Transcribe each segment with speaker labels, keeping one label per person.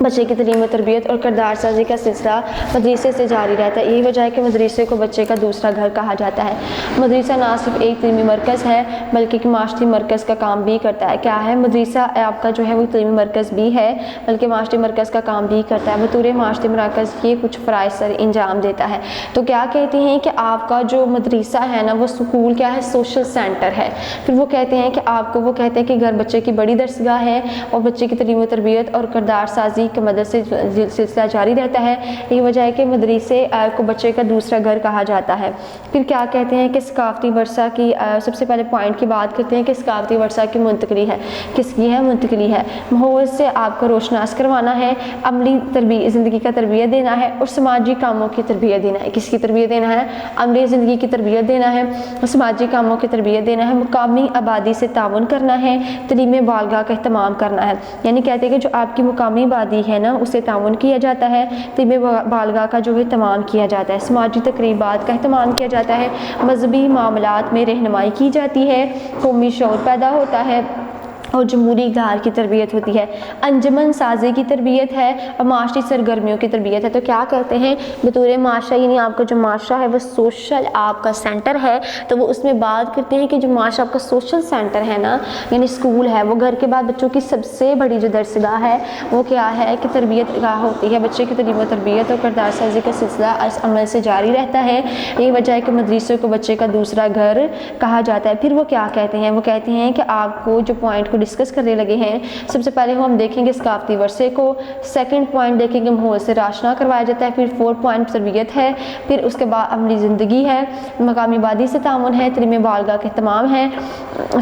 Speaker 1: بچے کی تعلیم و تربیت اور کردار سازی کا سلسلہ مدرسے سے جاری رہتا ہے. یہی وجہ ہے کہ مدرسے کو بچے کا دوسرا گھر کہا جاتا ہے. مدرسہ نہ صرف ایک تعلیمی مرکز ہے بلکہ ایک معاشرتی مرکز کا کام بھی کرتا ہے. کیا ہے مدرسہ آپ کا جو ہے وہ تعلیمی مرکز بھی ہے بلکہ معاشرتی مرکز کا کام بھی کرتا ہے. بطور معاشرتی مرکز یہ کچھ فرائض سر انجام دیتا ہے. تو کیا کہتے ہیں کہ آپ کا جو مدرسہ ہے نا وہ سکول کیا ہے سوشل سینٹر ہے. پھر وہ کہتے ہیں کہ آپ کو وہ کہتے ہیں کہ گھر بچے کی بڑی درسگاہ ہے اور بچے کی تعلیم و تربیت اور کردار سازی کی مدد سے سلسلہ جاری رہتا ہے. یہی وجہ ہے کہ مدرسے کو بچے کا دوسرا گھر کہا جاتا ہے. پھر کیا کہتے ہیں کہ ثقافتی ورثہ کی سب سے پہلے پوائنٹ کی بات کرتے ہیں کہ ثقافتی ورثہ کی منتقلی ہے. کس کی ہے منتقلی ہے. ماحول سے آپ کو روشناس کروانا ہے, عملی زندگی کا تربیت دینا ہے اور سماجی کاموں کی تربیت دینا ہے. کس کی تربیت دینا ہے عملی زندگی کی تربیت دینا ہے, سماجی کاموں کی تربیت دینا ہے, مقامی آبادی سے تعاون کرنا ہے, تعلیم بالغاہ کا اہتمام کرنا ہے. یعنی کہتے ہیں کہ جو آپ کی مقامی آبادی ہے نا اسے تعاون کیا جاتا ہے, تعلیم بالغاہ کا جو ہے اہتمام کیا جاتا ہے, سماجی تقریبات کا اہتمام کیا جاتا ہے, مذہبی معاملات میں رہنمائی کی جاتی ہے, قومی شعور پیدا ہوتا ہے اور جمہوری اقدار کی تربیت ہوتی ہے, انجمن سازی کی تربیت ہے اور معاشی سرگرمیوں کی تربیت ہے. تو کیا کرتے ہیں بطور معاشرہ یعنی آپ کا جو معاشرہ ہے وہ سوشل آپ کا سینٹر ہے. تو وہ اس میں بات کرتے ہیں کہ جو معاشرہ آپ کا سوشل سینٹر ہے نا یعنی اسکول ہے وہ گھر کے بعد بچوں کی سب سے بڑی جو درسگاہ ہے وہ کیا ہے کہ تربیت گاہ ہوتی ہے. بچے کی تعلیم و تربیت اور کردار سازی کا سلسلہ اس عمل سے جاری رہتا ہے. یہی وجہ ہے کہ مدرسے کو بچے کا دوسرا گھر کہا جاتا ہے. پھر وہ کیا کہتے ہیں وہ کہتے ہیں کہ آپ کو جو پوائنٹ کو ڈسکس کرنے لگے ہیں سب سے پہلے ہم دیکھیں گے ثقافتی ورثے کو, سیکنڈ پوائنٹ دیکھیں گے ماحول سے راشنا کروایا جاتا ہے, پھر 4 پوائنٹ تربیت ہے, پھر اس کے بعد عملی زندگی ہے, مقامی آبادی سے تعاون ہے, تعلیم بالغاہ کا اہتمام ہے,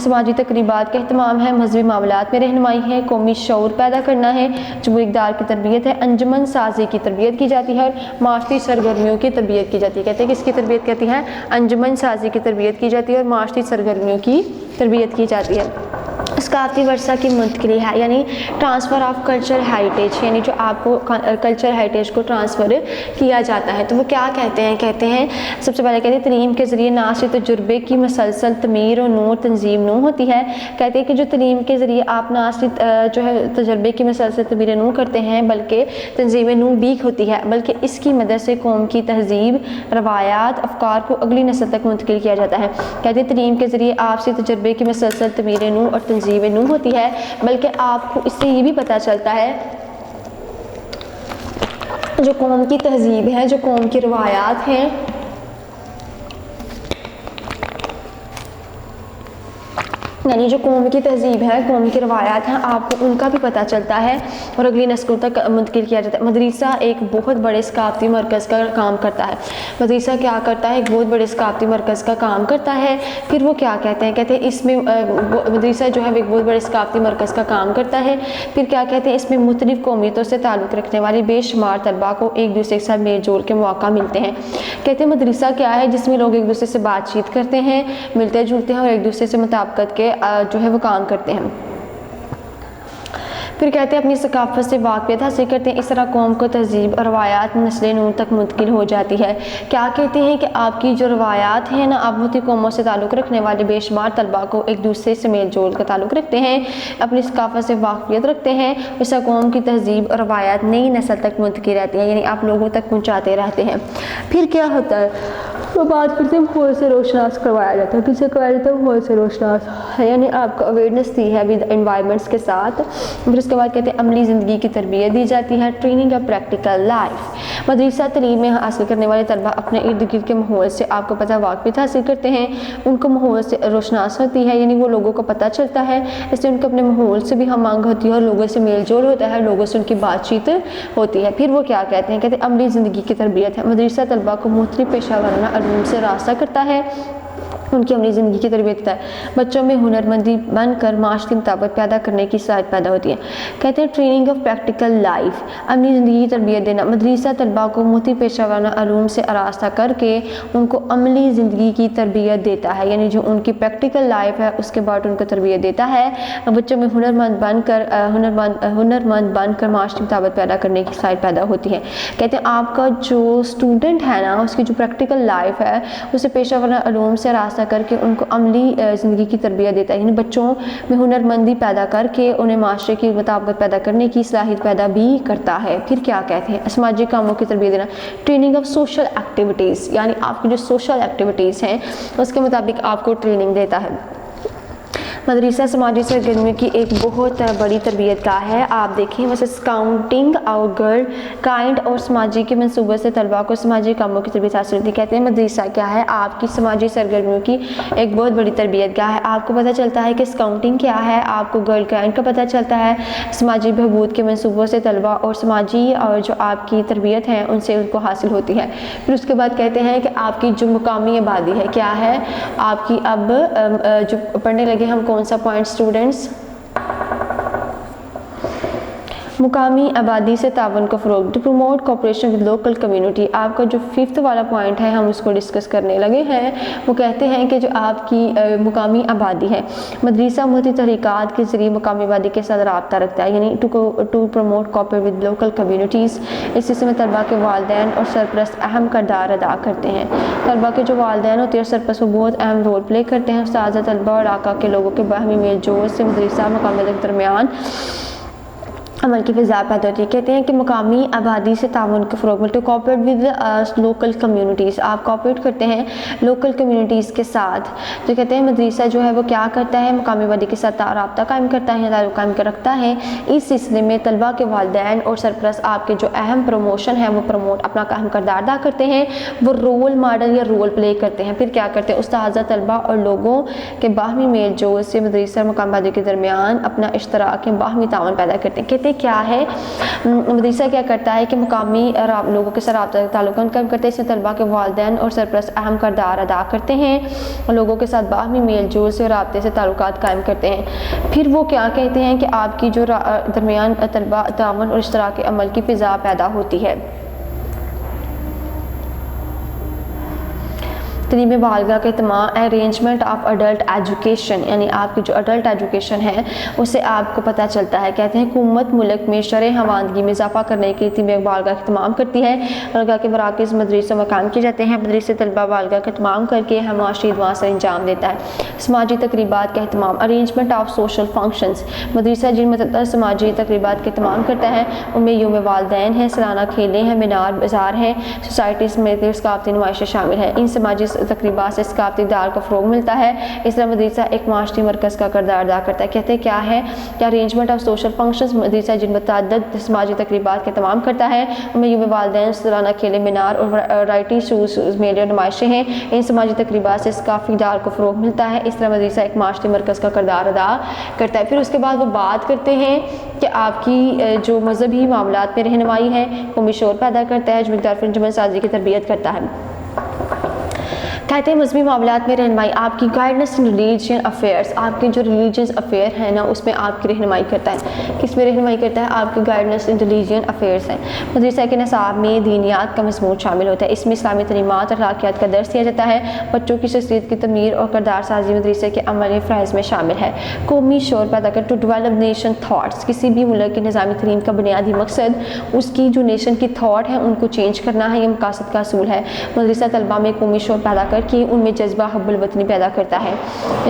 Speaker 1: سماجی تقریبات کا اہتمام ہے, مذہبی معاملات میں رہنمائی ہے, قومی شعور پیدا کرنا ہے, جمہوری اقدار کی تربیت ہے, انجمن سازی کی تربیت کی جاتی ہے اور معاشرتی سرگرمیوں کی تربیت کی جاتی ہے. کہتے ہیں کس کی تربیت کہتی ہے انجمن سازی کی تربیت کی جاتی ہے اور معاشرتی سرگرمیوں کی تربیت کی جاتی ہے. ثقافتی ورثہ کی منتقلی ہے یعنی ٹرانسفر آف کلچر ہیریٹیج, یعنی جو آپ کو کلچر ہیریٹیج کو ٹرانسفر کیا جاتا ہے. تو وہ کیا کہتے ہیں سب سے پہلے کہتے ہیں تعلیم کے ذریعے نہ صرف تجربے کی مسلسل تعمیر و نو تنظیم نو ہوتی ہے. کہتے ہیں کہ جو تعلیم کے ذریعے آپ نہ صرف جو ہے تجربے کی مسلسل تعمیر نو کرتے ہیں بلکہ تنظیم نو بھی ہوتی ہے, بلکہ اس کی مدد سے قوم کی تہذیب روایات افکار کو اگلی نسل تک منتقل کیا جاتا ہے. کہتے ہیں تعلیم کے ذریعے آپ سے تجربے کی مسلسل تعمیر نو اور تنظیم نو ہوتی ہے, بلکہ آپ کو اس سے یہ بھی پتہ چلتا ہے جو قوم کی تہذیب ہے, جو قوم کی روایات ہیں, یعنی جو قوم کی تہذیب ہے قوم کی روایات ہیں آپ کو ان کا بھی پتہ چلتا ہے اور اگلی نسلوں تک منتقل کیا جاتا ہے. مدرسہ ایک بہت بڑے ثقافتی مرکز کا کام کرتا ہے. مدرسہ کیا کرتا ہے ایک بہت بڑے ثقافتی مرکز کا کام کرتا ہے. پھر وہ کیا کہتے ہیں اس میں مدرسہ جو ہے ایک بہت بڑے ثقافتی مرکز کا کام کرتا ہے. پھر کیا کہتے ہیں اس میں مختلف قومیتوں سے تعلق رکھنے والی بے شمار طلباء کو ایک دوسرے کے ساتھ میل جول کے مواقع ملتے ہیں. کہتے ہیں مدرسہ کیا ہے جس میں لوگ ایک دوسرے سے بات چیت کرتے ہیں, ملتے جلتے ہیں اور ایک دوسرے سے مطابقت کے جو ہے وہ کام کرتے ہیں. پھر کہتے ہیں اپنی ثقافت سے واقفیت حاصل کرتے ہیں. اس طرح قوم کو تہذیب اور روایات نسل نو تک منتقل ہو جاتی ہے. کیا کہتے ہیں کہ آپ کی جو روایات ہیں نا آپ مختلف قوموں سے تعلق رکھنے والے بے شمار طلباء کو ایک دوسرے سے میل جول کا تعلق رکھتے ہیں, اپنی ثقافت سے واقفیت رکھتے ہیں. اس طرح قوم کی تہذیب اور روایات نئی نسل تک منتقل رہتی ہیں, یعنی آپ لوگوں تک پہنچاتے رہتے ہیں. پھر کیا ہوتا ہے وہ بات کرتے ہیں ماحول سے روشناس کروایا جاتا ہے. کس سے کروایا جاتا ہے ماحول سے روشناس, یعنی آپ کو اویئرنیس دی ہے ود انوائرمنٹس کے ساتھ. پھر اس کے بعد کہتے ہیں عملی زندگی کی تربیت دی جاتی ہے, ٹریننگ آف پریکٹیکل لائف. مدرسہ تعلیم میں حاصل کرنے والے طلبہ اپنے ارد گرد کے ماحول سے آپ کو پتہ واقفیت حاصل کرتے ہیں. ان کو ماحول سے روشناس ہوتی ہے, یعنی وہ لوگوں کو پتہ چلتا ہے, اس سے ان کو اپنے ماحول سے بھی ہم مانگ ہوتی ہے اور لوگوں سے میل جول ہوتا ہے, لوگوں سے ان کی بات چیت ہوتی ہے. پھر وہ کیا کہتے ہیں عملی زندگی کی تربیت ہے. مدرسہ طلبہ کو مختلف پیشہ ورانہ علوم سے راستہ کرتا ہے, ان کی عملی زندگی کی تربیت ہوتا ہے. بچوں میں ہنرمندی بن کر معاشرتی مطابقت پیدا کرنے کی صلاحیت پیدا ہوتی ہے. کہتے ہیں ٹریننگ آف پریکٹیکل لائف, عملی زندگی کی تربیت دینا. مدرسہ طلباء کو مختلف پیشہ ورانہ علوم سے آراستہ کر کے ان کو عملی زندگی کی تربیت دیتا ہے, یعنی جو ان کی پریکٹیکل لائف ہے اس کے بعد ان کو تربیت دیتا ہے. بچوں میں ہنرمند بن کر معاشرتی مطابقت پیدا کرنے کی صلاحیت پیدا ہوتی ہے. کہتے ہیں آپ کا جو اسٹوڈنٹ ہے نا اس کی جو پریکٹیکل لائف ہے اسے پیشہ ورانہ علوم سے راستہ راستہ کر کے ان کو عملی زندگی کی تربیت دیتا ہے، یعنی بچوں میں ہنرمندی پیدا کر کے انہیں معاشرے کی مطابقت پیدا کرنے کی صلاحیت پیدا بھی کرتا ہے۔ پھر کیا کہتے ہیں، سماجی کاموں کی تربیت دینا، ٹریننگ آف سوشل ایکٹیویٹیز، یعنی آپ کی جو سوشل ایکٹیویٹیز ہیں اس کے مطابق آپ کو ٹریننگ دیتا ہے۔ مدرسہ سماجی سرگرمیوں کی ایک بہت بڑی تربیت گاہ ہے۔ آپ دیکھیں ویسے اسکاؤنٹنگ اور گرل کائنڈ اور سماجی کے منصوبے سے طلباء کو سماجی کاموں کی تربیت حاصل ہوتی ہے۔ کہتے ہیں مدرسہ کیا ہے، آپ کی سماجی سرگرمیوں کی ایک بہت بڑی تربیت گاہ ہے۔ آپ کو پتہ چلتا ہے کہ اسکاؤنٹنگ کیا ہے، آپ کو گرل کائنڈ کا پتہ چلتا ہے، سماجی بہبود کے منصوبوں سے طلباء اور سماجی اور جو آپ کی تربیت ہے ان سے ان کو حاصل ہوتی ہے۔ پھر اس کے بعد کہتے ہیں کہ آپ کی جو مقامی آبادی ہے کیا ہے، آپ کی اب جو پڑھنے لگے ہم کون سا پوائنٹ اسٹوڈنٹس، مقامی آبادی سے تعاون کو فروغ، to promote cooperation with local community. آپ کا جو 5th والا پوائنٹ ہے ہم اس کو ڈسکس کرنے لگے ہیں، وہ کہتے ہیں کہ جو آپ کی مقامی آبادی ہے، مدرسہ مختلف تحریکات کے ذریعے مقامی آبادی کے ساتھ رابطہ رکھتا ہے، یعنی to promote cooperate with local communities. اس سلسلے میں طلباء کے والدین اور سرپرست اہم کردار ادا کرتے ہیں۔ طلباء کے جو والدین ہوتے ہیں اور سرپرست وہ بہت اہم رول پلے کرتے ہیں۔ اساتذہ، طلباء اور علاقہ کے لوگوں کے باہمی میل جول سے مدرسہ مقامی کے درمیان عمل کی فضا پیدا ہوتی ہے۔ کہتے ہیں کہ مقامی آبادی سے تعاون کے فروغ میں، to cooperate with local communities, آپ کوآپریٹ کرتے ہیں لوکل کمیونٹیز کے ساتھ۔ جو کہتے ہیں مدرسہ جو ہے وہ کیا کرتا ہے، مقامی آبادی کے ساتھ رابطہ قائم کرتا ہے، تعلق قائم رکھتا ہے۔ اس سلسلے میں طلباء کے والدین اور سرپرست آپ کے جو اہم پروموشن ہے وہ اپنا اہم کردار ادا کرتے ہیں، وہ رول ماڈل یا رول پلے کرتے ہیں۔ پھر کیا کرتے ہیں، اساتذہ، طلباء اور لوگوں کے باہمی میل جول سے مدرسہ اور مقامی آبادی کے درمیان اپنا اشتراک باہمی تعاون پیدا کرتے ہیں۔ کہتے ہیں کیا ہے، مدرسہ کیا کرتا ہے کہ مقامی لوگوں کے ساتھ رابطہ تعلق قائم کرتے ہیں، اس میں طلباء کے والدین اور سرپرست اہم کردار ادا کرتے ہیں اور لوگوں کے ساتھ باہمی میل جول سے اور رابطے سے تعلقات قائم کرتے ہیں۔ پھر وہ کیا کہتے ہیں کہ آپ کی جو درمیان طلباء تعاون اور اشتراک عمل کی فضا پیدا ہوتی ہے۔ تعلیم بالغاہ کا اہتمام، ارینجمنٹ آف اڈلٹ ایجوکیشن، یعنی آپ کی جو اڈلٹ ایجوکیشن ہے اسے آپ کو پتہ چلتا ہے۔ کہتے ہیں حکومت ملک میں شرح خواندگی میں اضافہ کرنے کے لیے تعلیم بالغاہ کا اہتمام کرتی ہے۔ بالغاہ کے مراکز مدرسوں میں قائم کیے جاتے ہیں۔ مدرسے طلباء بالغاہ کا اہتمام کر کے معاشی ادوار سے انجام دیتا ہے۔ سماجی تقریبات کا اہتمام، ارینجمنٹ آف سوشل فنکشنز، مدرسہ جن متعدد سماجی تقریبات کا اہتمام کرتا ہے ان میں یوم والدین ہے، سالانہ کھیلیں ہیں، مینار بازار ہے، سوسائٹیز میں ثقافتی نمائشیں شامل ہیں۔ ان سماجی تقریبات سے ثقافتی اقدار کو فروغ ملتا ہے۔ اس طرح مدرسہ ایک معاشی مرکز کا کردار ادا کرتا ہے۔ کہتے ہیں کیا ہے کہ ارینجمنٹ آف سوشل فنکشنز، مدرسہ جن متعدد سماجی تقریبات کا اہتمام کرتا ہے ان میں یوم والدین، سالانہ کھیلیں، مینار اور ورائٹی شوز، میلے اور نمائشیں ہیں۔ ان سماجی تقریبات سے ثقافتی اقدار کو فروغ ملتا ہے۔ اس طرح مدرسہ ایک معاشی مرکز کا کردار ادا کرتا ہے۔ پھر اس کے بعد وہ بات کرتے ہیں کہ آپ کی جو مذہبی معاملات میں رہنمائی ہے، قومی شعور پیدا کرتا ہے، جو مقدار پر انجمن سازی کی تربیت کرتا ہے۔ کہتے ہیں مذہبی معاملات میں رہنمائی، آپ کی گائیڈنس ان ریلیجین افیئرس، آپ کے جو ریلیجینس افیئر ہیں نا اس میں آپ کی رہنمائی کرتا ہے۔ کس میں رہنمائی کرتا ہے، آپ کی گائیڈنس ان ریلیجین افیئرس ہیں۔ مدرسہ کے نصاب میں دینیات کا مضمون شامل ہوتا ہے، اس میں اسلامی تعلیمات اور اخلاقیات کا درس دیا جاتا ہے۔ بچوں کی شخصیت کی تعمیر اور کردار سازی مدرسے کے عملی فرائض میں شامل ہے۔ قومی شعور پیدا کر، ٹو ڈیولپ نیشن تھاٹس، کسی بھی ملک کے نظامی تعلیم کا بنیادی مقصد اس کی جو نیشن کی تھاٹ ہے ان کو چینج کرنا ہے، یہ مقاصد کا اصول ہے۔ مدرسہ طلباء میں قومی شعور پیدا کر کے ان میں جذبہ حب الوطنی پیدا کرتا ہے۔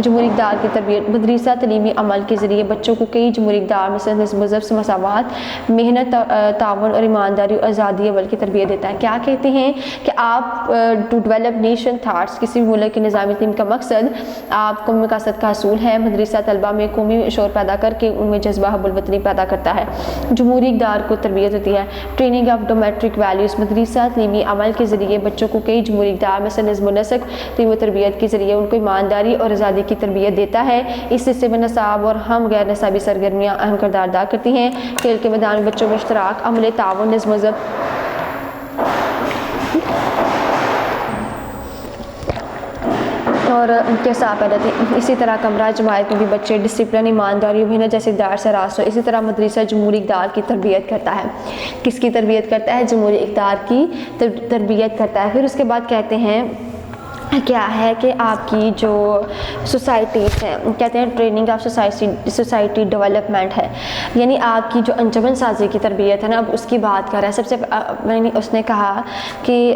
Speaker 1: جمہوری اقدار کی تربیت، مدرسہ تعلیمی عمل کے ذریعے بچوں کو کئی جمہوری اقدار مثل مذہب سے مساوات، محنت، تعاون اور ایمانداری اور آزادی عمل کی تربیت دیتا ہے۔ کیا کہتے ہیں کہ آپ ٹو ڈیولپ نیشن تھاٹس، کسی بھی ملک کے نظامی تعلیم کا مقصد آپ کو مقاصد کا اصول ہے۔ مدرسہ طلباء میں قومی شعور پیدا کر کے ان میں جذبہ حب الوطنی پیدا کرتا ہے۔ جمہوری اقدار کو تربیت ہوتی ہے۔ ٹریننگ آف ڈومیٹرک ویلیوز، مدرسہ تعلیمی عمل کے ذریعے بچوں کو کئی جمہوری اقدار مثل نظم و نسق، تعلیم و تربیت کے ذریعے ان کو ایمانداری اور آزادی کی تربیت دیتا ہے۔ اس سلسلے میں نصاب اور ہم غیر نصابی سرگرمیاں اہم کردار ادا کرتی ہیں۔ کھیل کے میدان میں بچوں میں اشتراک، عمل تعاون، نظم و ضبط اور ان کے ساتھ پیدا تھی۔ اسی طرح کمرہ جماعت میں بھی بچے ڈسپلن، ایمانداری اور محنت جیسے اقدار سے راست ہو۔ اسی طرح مدرسہ جمہوری اقدار کی تربیت کرتا ہے۔ کس کی تربیت کرتا ہے، جمہوری اقدار کی تربیت کرتا ہے۔ پھر اس کے بعد کہتے ہیں کیا ہے کہ آپ کی جو سوسائٹیز ہیں، کہتے ہیں ٹریننگ آف سوسائٹی ڈیولپمنٹ ہے، یعنی آپ کی جو انجمن سازی کی تربیت ہے نا، اب اس کی بات کر رہا ہے۔ سب سے میں نے اس نے کہا کہ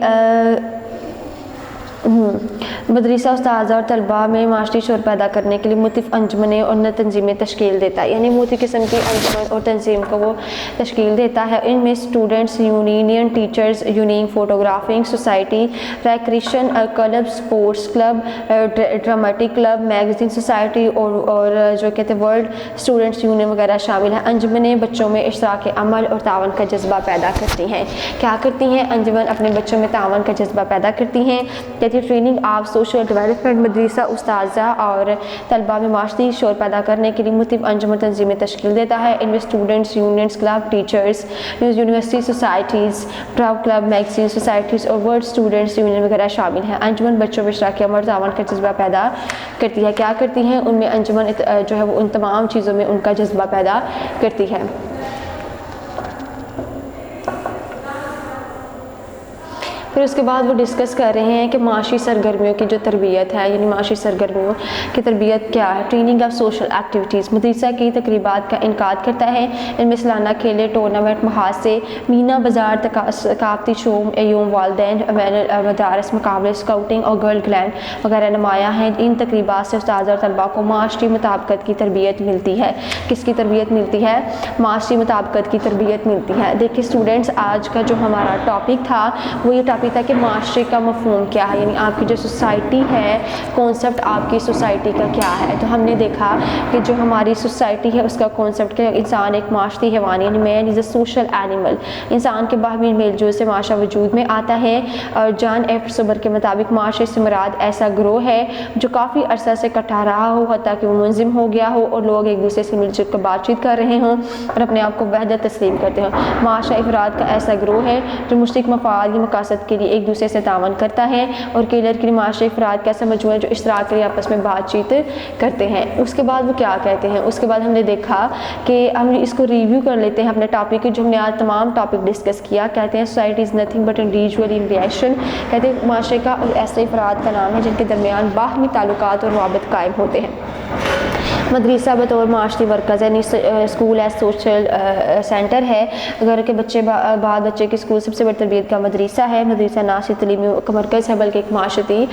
Speaker 1: مدرسہ استاذہ اور طلباء میں معاشی شعور پیدا کرنے کے لیے مختلف انجمنیں اور تنظیمیں تشکیل دیتا ہے، یعنی مختلف قسم کی انجمن اور تنظیم کو وہ تشکیل دیتا ہے۔ ان میں students union, teachers union, photographing society, recreation club, sports club, dramatic club, magazine society اور جو کہتے ہیں ورلڈ اسٹوڈنٹس یونین وغیرہ شامل ہیں۔ انجمنیں بچوں میں اشتراک عمل اور تعاون کا جذبہ پیدا کرتی ہیں۔ کیا کرتی ہیں؟ انجمن اپنے بچوں میں تعاون کا جذبہ پیدا کرتی ہیں۔ ٹریننگ آف سوشل ڈیولپمنٹ، مدرسہ استاذہ اور طلباء میں معاشی شعور پیدا کرنے کے لیے مختلف انجمن تنظیمیں تشکیل دیتا ہے۔ ان میں students unions, club, teachers university societies, drama club, magazine societies اور ورلڈ اسٹوڈنٹس یونین وغیرہ شامل ہیں۔ انجمن بچوں میں اشتراک عمل اور تعاون کا جذبہ پیدا کرتی ہے۔ کیا کرتی ہیں؟ ان میں انجمن جو ہے وہ ان تمام چیزوں میں ان کا جذبہ پیدا کرتی ہے۔ پھر اس کے بعد وہ ڈسکس کر رہے ہیں کہ معاشی سرگرمیوں کی جو تربیت ہے، یعنی معاشی سرگرمیوں کی تربیت کیا ہے۔ ٹریننگ آف سوشل ایکٹیویٹیز، مدرسہ کی تقریبات کا انعقاد کرتا ہے۔ ان میں سالانہ کھیلے، ٹورنامنٹ، محاذے، مینا بازار، ثقافتی شوم، یوم والدین، مدارس مقابلے، اسکاؤٹنگ اور گرل گلینڈ وغیرہ نمایاں ہیں۔ ان تقریبات سے استاد اور طلباء کو معاشی مطابقت کی تربیت ملتی ہے۔ کس کی تربیت ملتی ہے؟ معاشی مطابقت کی تربیت ملتی ہے۔ دیکھیے اسٹوڈنٹس، آج کا جو ہمارا ٹاپک تھا وہ یہ ٹاپک تھا کہ معاشرے کا مفہوم کیا ہے، یعنی آپ کی جو سوسائٹی ہے، کانسیپٹ آپ کی سوسائٹی کا کیا ہے۔ تو ہم نے دیکھا کہ جو ہماری سوسائٹی ہے اس کا کانسیپٹ کیا ہے، انسان ایک معاشرتی حیوان، یعنی مین از اے سوشل اینیمل۔ انسان کے باہمی میل جول سے معاشرہ وجود میں آتا ہے۔ اور جان ایف سبر کے مطابق معاشرے سے مراد ایسا گروہ ہے جو کافی عرصہ سے اکٹھا رہا ہو، حتیٰ کہ وہ منظم ہو گیا ہو اور لوگ ایک دوسرے سے مل جل کر بات چیت کر رہے ہوں اور اپنے آپ کو وحدت تسلیم کرتے ہوں۔ معاشرہ افراد کا ایسا گروہ ہے جو مشترک مفاد یا مقاصد کے لیے ایک دوسرے سے تعاون کرتا ہے، اور کیلر کے لیے معاشرے افراد کا ایسا مجموعہ جو اشتراک کے لیے آپس میں بات چیت کرتے ہیں۔ اس کے بعد وہ کیا کہتے ہیں؟ اس کے بعد ہم نے دیکھا کہ ہم اس کو ریویو کر لیتے ہیں اپنے ٹاپک کے، جو ہم نے آج تمام ٹاپک ڈسکس کیا۔ کہتے ہیں society is nothing but individual in relation, کہتے ہیں معاشرے کا ایسے افراد کا نام ہے جن کے درمیان باہمی تعلقات اور روابط قائم ہوتے ہیں۔ مدرسہ بطور معاشرتی مرکز، یعنی اسکول ایز سوشل سینٹر ہے۔ گھر کے بچے بعد بچے کے اسکول سب سے بڑی تربیت کا مدرسہ ہے۔ مدرسہ نہ صرف تعلیمی کا مرکز ہے بلکہ ایک معاشرتی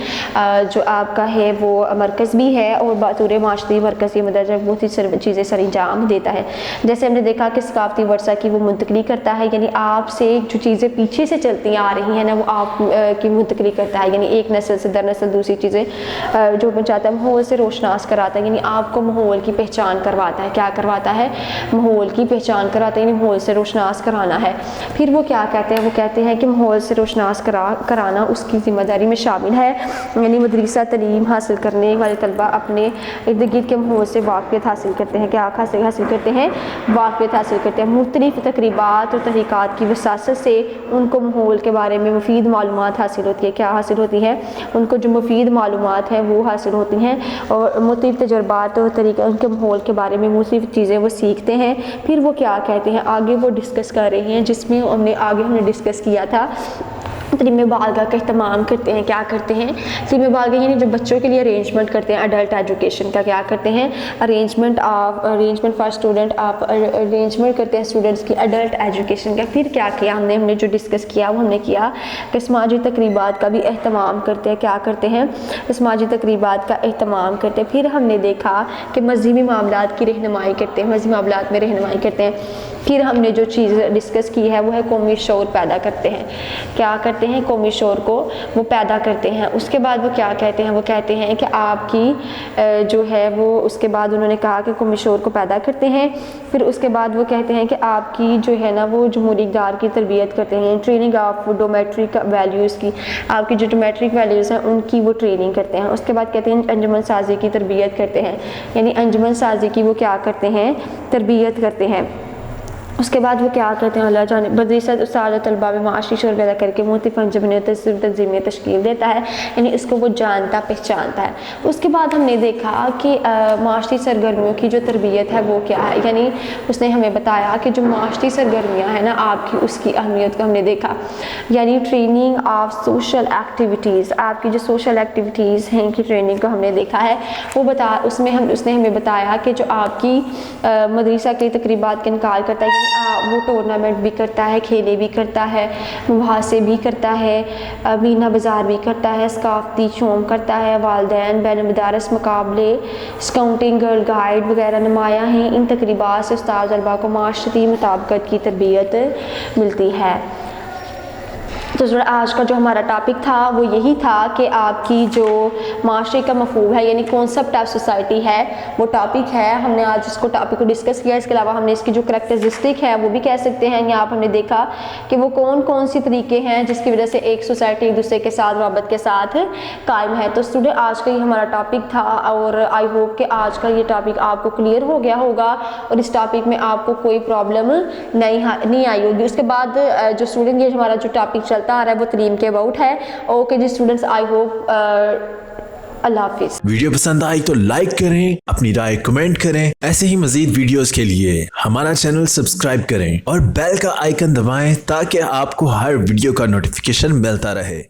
Speaker 1: جو آپ کا ہے وہ مرکز بھی ہے، اور بطور معاشرتی مرکز یہ مدرسہ بہت سی چیزیں سر انجام دیتا ہے۔ جیسے ہم نے دیکھا کہ ثقافتی ورثہ کی وہ منتقلی کرتا ہے، یعنی آپ سے جو چیزیں پیچھے سے چلتی آ رہی ہیں نا وہ آپ کی منتقلی کرتا ہے، یعنی ایک نسل سے در نسل دوسری چیزیں جو پہنچاتا ہے۔ ماحول سے روشناس کراتا ہے، یعنی آپ کو ماحول کی پہچان کرواتا ہے۔ کیا کرواتا ہے؟ ماحول کی پہچان کراتا ہے، یعنی ماحول سے روشناس کرانا ہے۔ پھر وہ کیا کہتے ہیں؟ وہ کہتے ہیں کہ ماحول سے روشناس کرانا اس کی ذمہ داری میں شامل ہے، یعنی مدرسہ تعلیم حاصل کرنے والے طلباء اپنے ارد گرد کے ماحول سے واقفیت حاصل کرتے ہیں۔ کیا حاصل کرتے ہیں؟ واقفیت حاصل کرتے ہیں۔ مختلف تقریبات اور تحقیقات کی وساطت سے ان کو ماحول کے بارے میں مفید معلومات حاصل ہوتی ہے۔ کیا حاصل ہوتی ہے؟ ان کو جو مفید معلومات ہیں وہ حاصل ہوتی ہیں، اور مختلف تجربات اور طریقے ان کے ماحول کے بارے میں مختلف چیزیں وہ سیکھتے ہیں۔ پھر وہ کیا کہتے ہیں؟ آگے وہ ڈسکس کر رہے ہیں، جس میں ہم نے ڈسکس کیا تھا تعلیم بالغہ کا اہتمام کرتے ہیں۔ کیا کرتے ہیں؟ تعلیم بالغہ یعنی جو بچوں کے لیے ارینجمنٹ کرتے ہیں ایڈلٹ ایجوکیشن کا، کیا کرتے ہیں؟ ارینجمنٹ فار اسٹوڈنٹ، آپ ارینجمنٹ کرتے ہیں اسٹوڈنٹس کی ایڈلٹ ایجوکیشن کا۔ پھر کیا کیا ہم نے جو ڈسکس کیا وہ ہم نے کیا کہ سماجی تقریبات کا بھی اہتمام کرتے ہیں۔ کیا کرتے ہیں؟ سماجی تقریبات کا اہتمام کرتے ہیں۔ پھر ہم نے دیکھا کہ مذہبی معاملات کی رہنمائی کرتے ہیں، مذہبی معاملات میں رہنمائی کرتے ہیں۔ پھر ہم نے جو چیز ڈسکس کی ہے وہ ہے قومی شعور پیدا کرتے ہیں۔ کیا کرتے ہیں؟ قومی شعور کو وہ پیدا کرتے ہیں۔ اس کے بعد وہ کیا کہتے ہیں؟ وہ کہتے ہیں کہ آپ کی جو ہے وہ اس کے بعد انہوں نے کہا کہ قومی شعور کو پیدا کرتے ہیں۔ پھر اس کے بعد وہ کہتے ہیں کہ آپ کی جو ہے نا وہ جمہوری اقدار کی تربیت کرتے ہیں، ٹریننگ آف ڈومیٹرک ویلیوز کی، آپ کی جو ڈومیٹرک ویلیوز ہیں ان کی وہ ٹریننگ کرتے ہیں۔ اس کے بعد کہتے ہیں انجمن سازی کی تربیت کرتے ہیں، یعنی انجمن سازی کی وہ کیا کرتے ہیں؟ تربیت کرتے ہیں۔ اس کے بعد وہ کیا کہتے ہیں؟ اللہ جانے مدرسہ استاد اور طلباء میں معاشی شعور پیدا کر کے مختلف انجمنیں تنظیمیں تشکیل دیتا ہے، یعنی اس کو وہ جانتا پہچانتا ہے۔ اس کے بعد ہم نے دیکھا کہ معاشی سرگرمیوں کی جو تربیت ہے وہ کیا ہے، یعنی اس نے ہمیں بتایا کہ جو معاشی سرگرمیاں ہیں نا آپ کی، اس کی اہمیت کو ہم نے دیکھا، یعنی ٹریننگ آف سوشل ایکٹیویٹیز، آپ کی جو سوشل ایکٹیویٹیز ہیں کی ٹریننگ کو ہم نے دیکھا ہے۔ وہ اس نے ہمیں بتایا کہ جو آپ کی مدرسہ کی تقریبات کا انعقاد کرتا ہے، وہ ٹورنامنٹ بھی کرتا ہے، کھیلے بھی کرتا ہے، مباحثے بھی کرتا ہے، مینا بازار بھی کرتا ہے، ثقافتی شوم کرتا ہے، والدین بین المدارس مقابلے، اسکاؤٹنگ، گرل گائیڈ وغیرہ نمایاں ہیں۔ ان تقریبات سے استاد طلباء کو معاشرتی مطابقت کی تربیت ملتی ہے۔ تو آج کا جو ہمارا ٹاپک تھا وہ یہی تھا کہ آپ کی جو معاشرے کا مفہوم ہے یعنی کانسیپٹ آف سوسائٹی ہے وہ ٹاپک ہے۔ ہم نے آج اس کو ٹاپک کو ڈسکس کیا، اس کے علاوہ ہم نے اس کی جو کریکٹرسٹک ہے وہ بھی کہہ سکتے ہیں۔ یہاں پر ہم نے دیکھا کہ وہ کون سی طریقے ہیں جس کی وجہ سے ایک سوسائٹی ایک دوسرے کے ساتھ رابط کے ساتھ قائم ہے۔ تو اسٹوڈنٹ آج کا یہ ہمارا ٹاپک تھا اور آئی ہوپ کہ آج کا یہ ٹاپک آپ کو کلیئر ہو گیا ہوگا اور اس ٹاپک میں آپ کو کوئی پرابلم نہیں آئی ہوگی۔ اس کے بعد جو اسٹوڈنٹ یہ ہمارا جو ٹاپک چلتا آ رہا ہے وہ تعلیم کے اباؤٹ ہے۔ اوکے جی اسٹوڈنٹس، آئی ہوپ اللہ حافظ۔
Speaker 2: ویڈیو پسند آئی تو لائک کریں، اپنی رائے کمنٹ کریں۔ ایسے ہی مزید ویڈیوز کے لیے ہمارا چینل سبسکرائب کریں اور بیل کا آئیکن دبائیں تاکہ آپ کو ہر ویڈیو کا نوٹیفیکیشن ملتا رہے۔